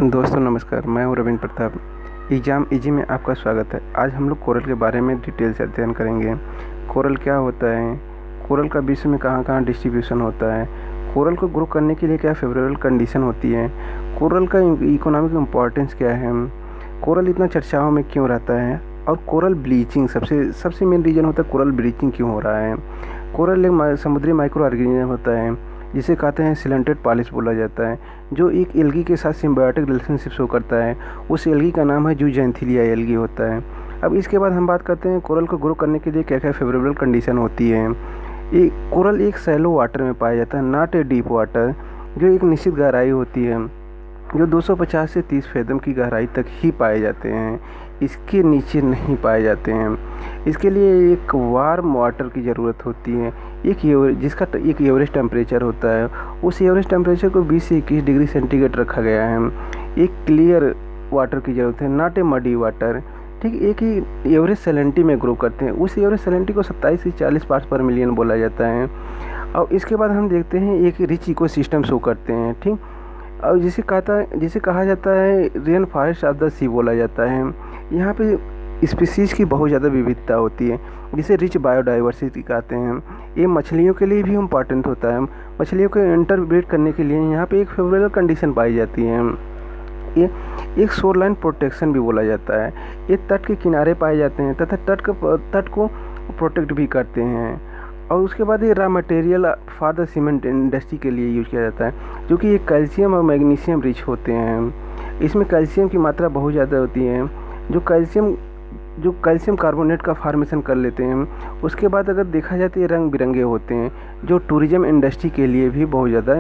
दोस्तों नमस्कार, मैं हूं रविंद्र प्रताप। एग्ज़ाम इजी में आपका स्वागत है। आज हम लोग कोरल के बारे में डिटेल से अध्ययन करेंगे। कोरल क्या होता है, कोरल का विश्व में कहाँ कहाँ डिस्ट्रीब्यूशन होता है, कोरल को ग्रो करने के लिए क्या फेवरेबल कंडीशन होती है, कोरल का इकोनॉमिक इम्पोर्टेंस क्या है, कोरल इतना चर्चाओं में क्यों रहता है, और कोरल ब्लीचिंग सबसे मेन रीज़न होता है कोरल ब्लीचिंग क्यों हो रहा है। कोरल एक समुद्री माइक्रो ऑर्गेनिज्म होता है जिसे कहते हैं सिलेंटेड पॉलिश बोला जाता है, जो एक एल्गी के साथ सिम्बायोटिक रिलेशनशिप शो करता है। उस एल्गी का नाम है ज़ूज़ैंथिलिया एल्गी होता है। अब इसके बाद हम बात करते हैं कोरल को ग्रो करने के लिए क्या क्या फेवरेबल कंडीशन होती है। ये कोरल एक सैलो वाटर में पाया जाता है, नॉट ए डीप वाटर, जो एक निश्चित गहराई होती है जो 250 से 30 फैथम की गहराई तक ही पाए जाते हैं, इसके नीचे नहीं पाए जाते हैं। इसके लिए एक वार्म वाटर की ज़रूरत होती है, जिसका एक एवरेज टेम्परेचर होता है। उस एवरेज टेम्परेचर को 20 से 21 डिग्री सेंटीग्रेड रखा गया है। एक क्लियर वाटर की ज़रूरत है, नॉट ए मडी वाटर। ठीक, एक ही एवरेज सैलिनिटी में ग्रो करते हैं। उस एवरेज सैलिनिटी को 27 से 40 पार्ट्स पर मिलियन बोला जाता है। और इसके बाद हम देखते हैं एक रिच इकोसिस्टम शो करते हैं। ठीक, और जिसे कहा जाता है रेन फॉरेस्ट ऑफ द सी बोला जाता है। यहाँ पे स्पीसीज़ की बहुत ज़्यादा विविधता होती है, जिसे रिच बायोडाइवर्सिटी कहते हैं। ये मछलियों के लिए भी इम्पॉर्टेंट होता है। मछलियों को इंटरब्रीड करने के लिए यहाँ पे एक फेवरेबल कंडीशन पाई जाती है। ये एक शोरलाइन प्रोटेक्शन भी बोला जाता है। ये तट के किनारे पाए जाते हैं तथा तट को प्रोटेक्ट भी करते हैं। और उसके बाद ये raw material for the cement industry के लिए यूज किया जाता है, जो कि ये कैल्शियम और मैग्नीशियम रिच होते हैं। इसमें कैल्शियम की मात्रा बहुत ज़्यादा होती है, जो कैल्शियम कार्बोनेट का फॉर्मेशन कर लेते हैं। उसके बाद अगर देखा जाए तो ये रंग बिरंगे होते हैं, जो टूरिज्म इंडस्ट्री के लिए भी बहुत ज़्यादा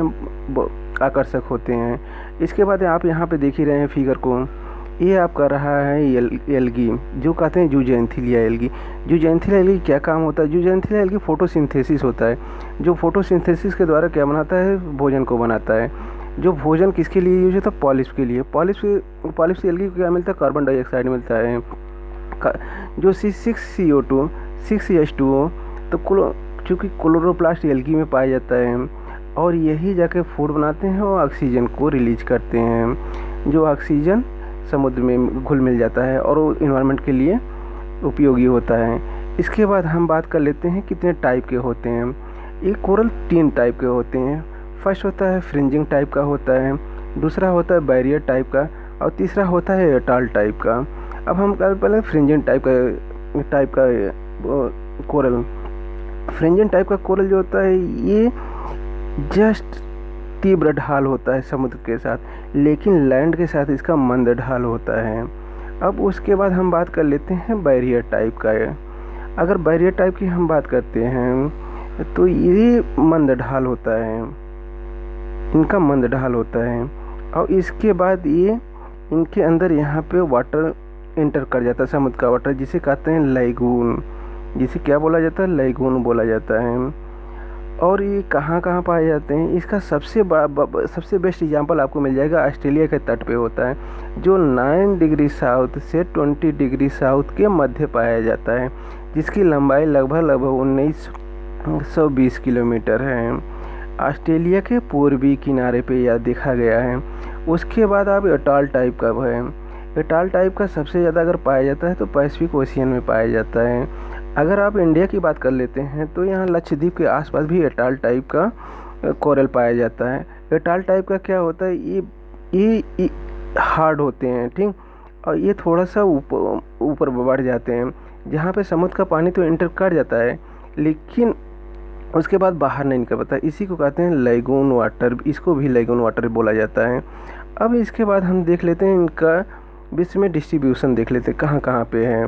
आकर्षक होते हैं। इसके बाद आप यहाँ पे देख ही रहे हैं फिगर को, ये आपका रहा है एल्गी, जो कहते हैं ज़ूज़ैंथिलिया एल्गी। ज़ूज़ैंथिलिया एल्गी क्या काम होता है? ज़ूज़ैंथिलिया एल्गी फोटोसिंथेसिस होता है, जो फोटोसिंथेसिस के द्वारा क्या बनाता है, भोजन को बनाता है। जो भोजन किसके लिए यूज होता है? पॉलिप के लिए। पॉलिप से एल्गी को क्या मिलता है? कार्बन डाइऑक्साइड मिलता है, जो C6CO2 6H2O। तो चूँकि क्लोरोप्लास्ट एल्गी में पाया जाता है, और यही जाके फूड बनाते हैं और ऑक्सीजन को रिलीज करते हैं, जो ऑक्सीजन समुद्र में घुल मिल जाता है और वो इन्वायरमेंट के लिए उपयोगी होता है। इसके बाद हम बात कर लेते हैं कितने टाइप के होते हैं। ये कोरल 3 टाइप के होते हैं। फर्स्ट होता है फ्रिंजिंग टाइप का होता है, दूसरा होता है बैरियर टाइप का, और तीसरा होता है एटॉल टाइप का। अब हम पहले फ्रिंजिंग टाइप का कोरल। फ्रिंजिंग टाइप का कोरल जो होता है, ये जस्ट तीव्र ढाल होता है समुद्र के साथ, लेकिन लैंड के साथ इसका मंद ढाल होता है। अब उसके बाद हम बात कर लेते हैं बैरियर टाइप का। अगर बैरियर टाइप की हम बात करते हैं तो ये मंद ढाल होता है, इनका मंद ढाल होता है। और इसके बाद ये इनके अंदर यहाँ पे वाटर एंटर कर जाता है, समुद्र का वाटर, जिसे कहते हैं लैगून। जिसे क्या बोला जाता है? लैगून बोला जाता है। और ये कहाँ कहाँ पाए जाते हैं? इसका सबसे बेस्ट एग्जांपल आपको मिल जाएगा ऑस्ट्रेलिया के तट पे होता है, जो 9 डिग्री साउथ से 20 डिग्री साउथ के मध्य पाया जाता है, जिसकी लंबाई लगभग 1920 किलोमीटर है। ऑस्ट्रेलिया के पूर्वी किनारे पे यह देखा गया है। उसके बाद आप एटॉल टाइप का है। एटॉल टाइप का सबसे ज़्यादा अगर पाया जाता है तो पैसिफिक ओशियन में पाया जाता है। अगर आप इंडिया की बात कर लेते हैं तो यहाँ लक्षद्वीप के आसपास भी एटॉल टाइप का कोरल पाया जाता है। एटॉल टाइप का क्या होता है? ये हार्ड होते हैं, ठीक, और ये थोड़ा सा ऊपर बढ़ जाते हैं, जहाँ पे समुद्र का पानी तो एंटर कर जाता है, लेकिन उसके बाद बाहर नहीं निकल पाता। इसी को कहते हैं लैगून वाटर, इसको भी लैगून वाटर बोला जाता है। अब इसके बाद हम देख लेते हैं इनका विश्व में डिस्ट्रीब्यूशन, देख लेते हैं कहाँ कहाँ पे है।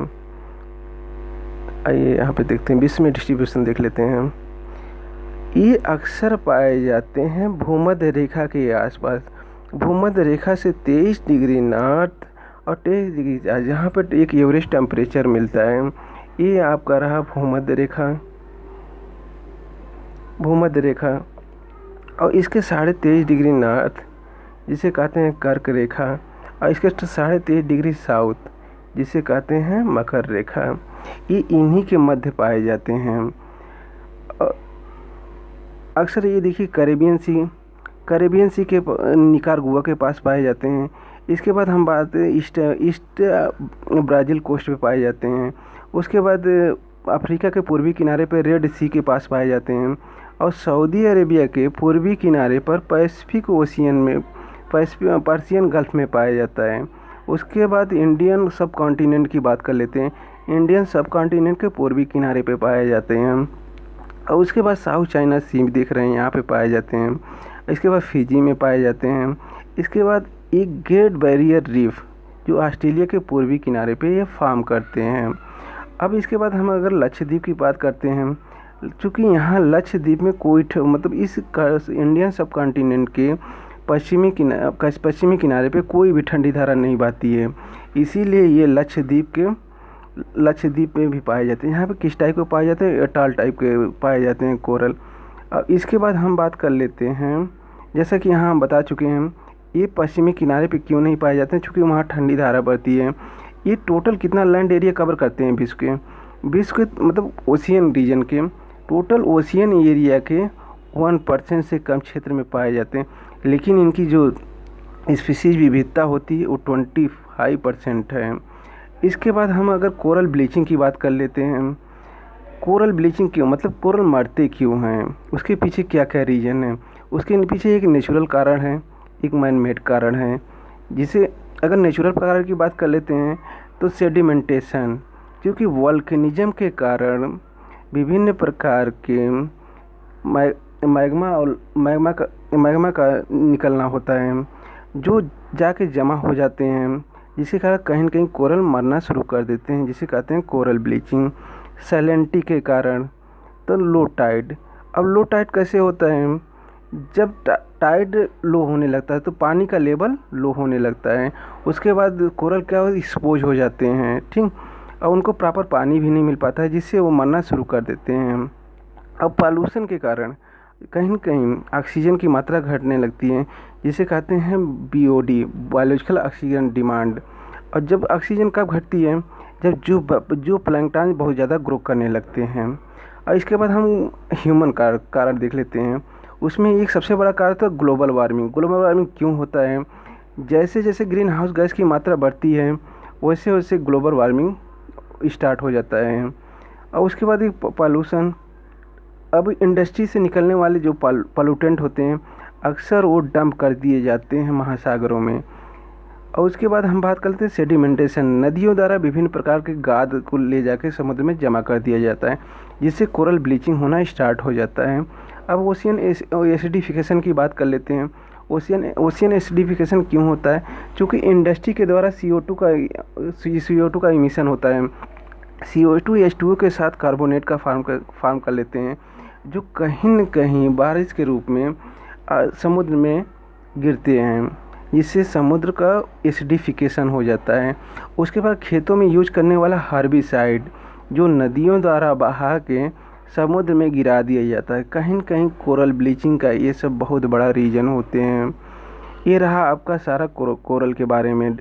आइए यहाँ पे देखते हैं, विश्व में डिस्ट्रीब्यूशन देख लेते हैं। ये अक्सर पाए जाते हैं भूमध्य रेखा के आसपास, भूमध्य रेखा से 23 डिग्री नॉर्थ और 23 डिग्री जहाँ पर एक एवरेज टेम्परेचर मिलता है। ये आपका रहा भूमध्य रेखा, और इसके 23.5 डिग्री नॉर्थ जिसे कहते हैं कर्क रेखा, और इसके 23.5 डिग्री साउथ जिसे कहते हैं मकर रेखा। ये इन्हीं के मध्य पाए जाते हैं। अक्सर ये देखिए कैरेबियन सी के निकारागुआ के पास पाए जाते हैं। इसके बाद हम बात ईस्ट ईस्ट ब्राज़ील कोस्ट पे पाए जाते हैं। उसके बाद अफ्रीका के पूर्वी किनारे पर रेड सी के पास पाए जाते हैं और सऊदी अरेबिया के पूर्वी किनारे पर पैसिफिक ओशियन में पर्शियन गल्फ में पाया जाता है। उसके बाद इंडियन सब कॉन्टिनेंट की बात कर लेते हैं। इंडियन सब कॉन्टिनेंट के पूर्वी किनारे पे पाए जाते हैं और उसके बाद साउथ चाइना सी देख रहे हैं, यहाँ पे पाए जाते हैं। इसके बाद फिजी में पाए जाते हैं। इसके बाद एक ग्रेट बैरियर रीफ जो ऑस्ट्रेलिया के पूर्वी किनारे पे ये फार्म करते हैं। अब इसके बाद हम अगर लक्षद्वीप की बात करते हैं, चूँकि यहाँ लक्षद्वीप में कोई मतलब इस इंडियन सब कॉन्टिनेंट के पश्चिमी किनारे पे कोई भी ठंडी धारा नहीं बहती है, इसीलिए ये लक्षद्वीप में भी पाए जाते हैं। यहाँ पे किस टाइप के पाए जाते हैं? अटॉल टाइप के पाए जाते हैं कोरल। अब इसके बाद हम बात कर लेते हैं, जैसा कि यहाँ हम बता चुके हैं ये पश्चिमी किनारे पे क्यों नहीं पाए जाते हैं, चूँकि वहाँ ठंडी धारा बहती है। ये टोटल कितना लैंड एरिया कवर करते हैं? विश्व के मतलब ओशियन रीजन के टोटल ओशियन एरिया के 1% से कम क्षेत्र में पाए जाते हैं, लेकिन इनकी जो स्पीसीज विविधता होती है वो 25% है। इसके बाद हम अगर कोरल ब्लीचिंग की बात कर लेते हैं, कोरल ब्लीचिंग क्यों मतलब कोरल मरते क्यों हैं, उसके पीछे क्या क्या रीज़न है? उसके पीछे एक नेचुरल कारण है, एक मैन मेड कारण है। जिसे अगर नेचुरल कारण की बात कर लेते हैं तो सेडिमेंटेशन, क्योंकि वोल्केनिज्म के कारण विभिन्न प्रकार के मैग्मा का निकलना होता है जो जाके जमा हो जाते हैं, जिसके कारण कहीं न कहीं कोरल मरना शुरू कर देते हैं, जिसे कहते हैं कोरल ब्लीचिंग। सैलिनिटी के कारण तो लो टाइड। अब लो टाइड कैसे होता है? जब टाइड लो होने लगता है तो पानी का लेवल लो होने लगता है, उसके बाद कोरल क्या हो एक्सपोज हो जाते हैं, ठीक, और उनको प्रॉपर पानी भी नहीं मिल पाता है, जिससे वो मरना शुरू कर देते हैं। अब पॉल्यूशन के कारण कहीं न कहीं ऑक्सीजन की मात्रा घटने लगती है, जिसे कहते हैं BOD, बायोलॉजिकल ऑक्सीजन डिमांड। और जब ऑक्सीजन कब घटती है? जब जो प्लैंकटन बहुत ज़्यादा ग्रो करने लगते हैं। और इसके बाद हम ह्यूमन कारण देख लेते हैं। उसमें एक सबसे बड़ा कारण था ग्लोबल वार्मिंग। ग्लोबल वार्मिंग क्यों होता है? जैसे जैसे ग्रीन हाउस गैस की मात्रा बढ़ती है वैसे वैसे ग्लोबल वार्मिंग स्टार्ट हो जाता है। और उसके बाद एक पॉल्यूशन। अब इंडस्ट्री से निकलने वाले जो पॉल्यूटेंट होते हैं अक्सर वो डंप कर दिए जाते हैं महासागरों में। और उसके बाद हम बात करते हैं सेडिमेंटेशन। नदियों द्वारा विभिन्न प्रकार के गाद को ले जाके समुद्र में जमा कर दिया जाता है, जिससे कोरल ब्लीचिंग होना स्टार्ट हो जाता है। अब ओशियन एसिडिफिकेशन की बात कर लेते हैं। ओशियन एसिडिफिकेशन क्यों होता है? क्योंकि इंडस्ट्री के द्वारा CO2 का इमिशन होता है। CO2 H2O के साथ कार्बोनेट का फार्म कर लेते हैं, जो कहीं न कहीं बारिश के रूप में समुद्र में गिरते हैं, जिससे समुद्र का एसिडिफिकेशन हो जाता है। उसके बाद खेतों में यूज करने वाला हर्बिसाइड जो नदियों द्वारा बहा के समुद्र में गिरा दिया जाता है, कहीं न कहीं कोरल ब्लीचिंग का ये सब बहुत बड़ा रीज़न होते हैं। ये रहा आपका सारा कोरल के बारे में।